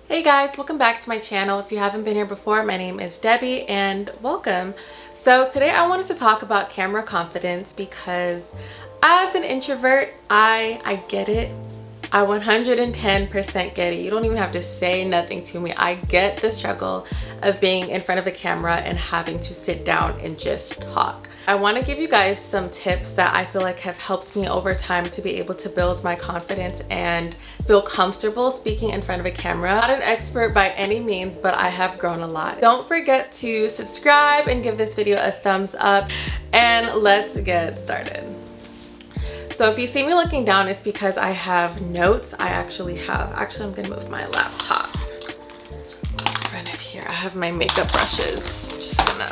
Hey guys, welcome back to my channel. If you haven't been here before, my name is Debbie and welcome. So today I wanted to talk about camera confidence because as an introvert, I get it. I 110% get it. You don't even have to say nothing to me. I get the struggle of being in front of a camera and having to sit down and just talk. I want to give you guys some tips that I feel like have helped me over time to be able to build my confidence and feel comfortable speaking in front of a camera. Not an expert by any means, but I have grown a lot. Don't forget to subscribe and give this video a thumbs up, and let's get started. So if you see me looking down, it's because I have notes. Actually, I'm gonna move my laptop in front of here. I have my makeup brushes. Just gonna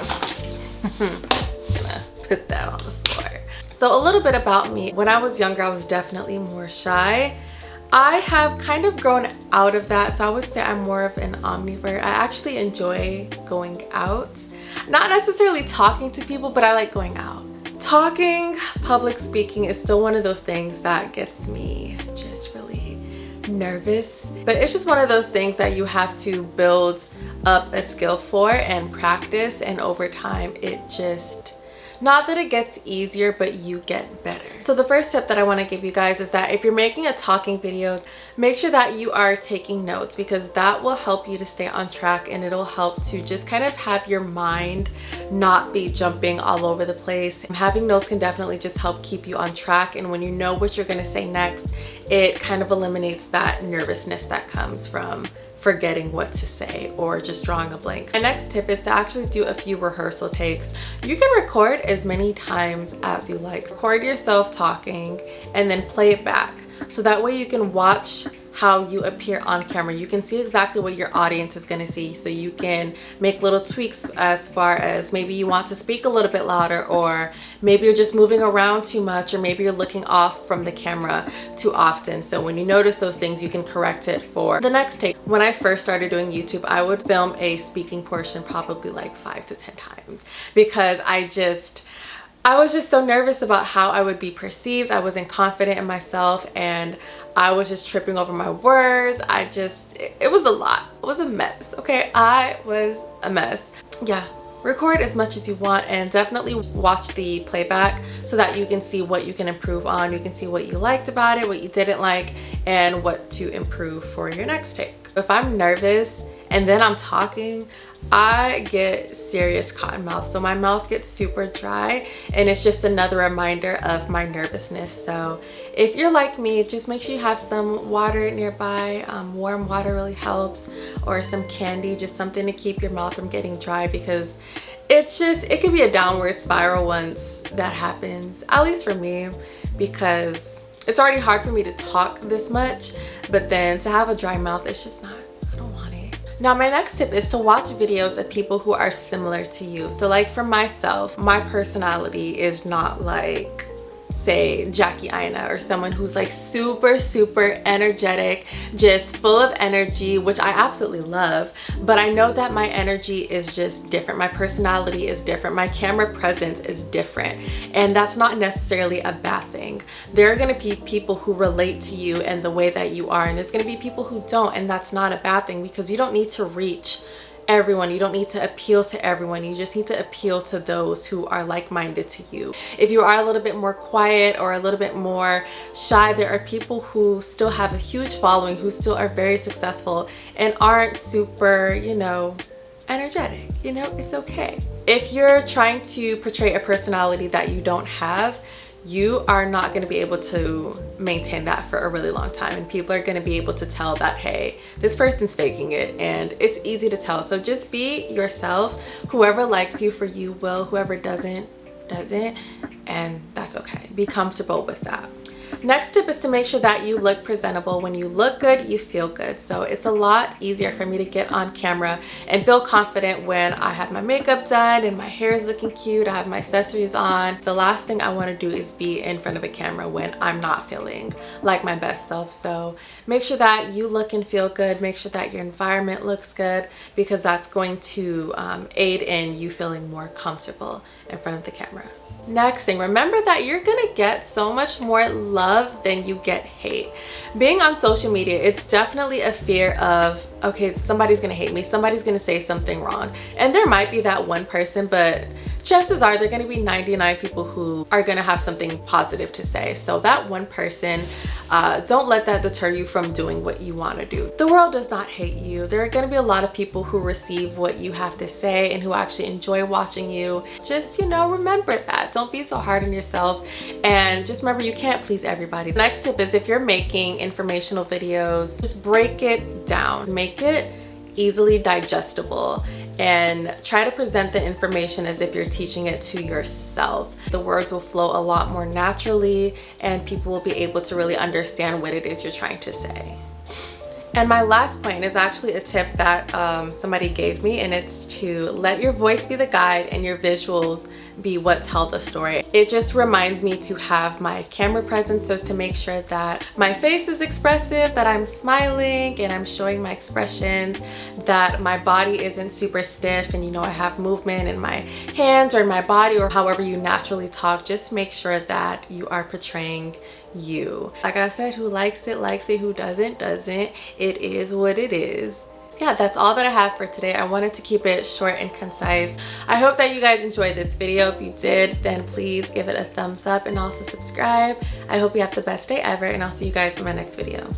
put that on the floor. So a little bit about me. When I was younger, I was definitely more shy. I have kind of grown out of that, so I would say I'm more of an ambivert. I actually enjoy going out. Not necessarily talking to people, but I like going out. Talking, public speaking is still one of those things that gets me just really nervous. But it's just one of those things that you have to build up a skill for and practice, and over time it just, not that it gets easier, but you get better. So the first tip that I want to give you guys is that if you're making a talking video, make sure that you are taking notes, because that will help you to stay on track, and it'll help to just kind of have your mind not be jumping all over the place. Having notes can definitely just help keep you on track, and when you know what you're going to say next, it kind of eliminates that nervousness that comes from forgetting what to say or just drawing a blank. My next tip is to actually do a few rehearsal takes. You can record as many times as you like. Record yourself talking and then play it back, so that way you can watch how you appear on camera. You can see exactly what your audience is going to see, so you can make little tweaks as far as maybe you want to speak a little bit louder, or maybe you're just moving around too much, or maybe you're looking off from the camera too often. So when you notice those things, you can correct it for the next take. When I first started doing YouTube, I would film a speaking portion probably like 5 to 10 times, because I was just so nervous about how I would be perceived. I wasn't confident in myself, and I was just tripping over my words. It was a lot. It was a mess, okay? I was a mess. Yeah, record as much as you want, and definitely watch the playback so that you can see what you can improve on. You can see what you liked about it, what you didn't like, and what to improve for your next take. If I'm nervous and then I'm talking, I get serious cotton mouth. So my mouth gets super dry, and it's just another reminder of my nervousness. So if you're like me, just make sure you have some water nearby. Warm water really helps, or some candy, just something to keep your mouth from getting dry, because it can be a downward spiral once that happens, at least for me, because it's already hard for me to talk this much, but then to have a dry mouth, it's just not, I don't want it. Now my next tip is to watch videos of people who are similar to you. So like for myself, my personality is not like, say, Jackie Aina, or someone who's like super energetic, just full of energy, which I absolutely love. But I know that my energy is just different. My personality is different. My camera presence is different. And that's not necessarily a bad thing. There are going to be people who relate to you and the way that you are, and there's going to be people who don't, and that's not a bad thing, because you don't need to reach everyone. You don't need to appeal to everyone. You just need to appeal to those who are like-minded to you. If you are a little bit more quiet or a little bit more shy, there are people who still have a huge following, who still are very successful and aren't super, energetic. It's okay. If you're trying to portray a personality that you don't have, you are not going to be able to maintain that for a really long time, and people are going to be able to tell that, hey, this person's faking it, and it's easy to tell. So just be yourself. Whoever likes you for you will, whoever doesn't, and that's okay. Be comfortable with that. Next tip is to make sure that you look presentable. When you look good, you feel good. So it's a lot easier for me to get on camera and feel confident when I have my makeup done and my hair is looking cute, I have my accessories on. The last thing I want to do is be in front of a camera when I'm not feeling like my best self. So make sure that you look and feel good. Make sure that your environment looks good, because that's going to aid in you feeling more comfortable in front of the camera. Next thing, remember that you're gonna get so much more love than you get hate. Being on social media, it's definitely a fear of okay, somebody's gonna hate me, somebody's gonna say something wrong. And there might be that one person, but chances are there are gonna be 99 people who are gonna have something positive to say. So that one person, don't let that deter you from doing what you wanna do. The world does not hate you. There are gonna be a lot of people who receive what you have to say and who actually enjoy watching you. Just, you know, remember that. Don't be so hard on yourself, and just remember, you can't please everybody. The next tip is, if you're making informational videos, just break it down. Make it easily digestible and try to present the information as if you're teaching it to yourself. The words will flow a lot more naturally and people will be able to really understand what it is you're trying to say. And my last point is actually a tip that somebody gave me, and it's to let your voice be the guide and your visuals be what tell the story. It just reminds me to have my camera presence, so to make sure that my face is expressive, that I'm smiling and I'm showing my expressions, that my body isn't super stiff, and you know, I have movement in my hands or in my body or however you naturally talk. Just make sure that you are portraying you. Like I said, who likes it, who doesn't, doesn't. It is what it is. Yeah, that's all that I have for today. I wanted to keep it short and concise. I hope that you guys enjoyed this video. If you did, then please give it a thumbs up and also subscribe. I hope you have the best day ever, and I'll see you guys in my next video.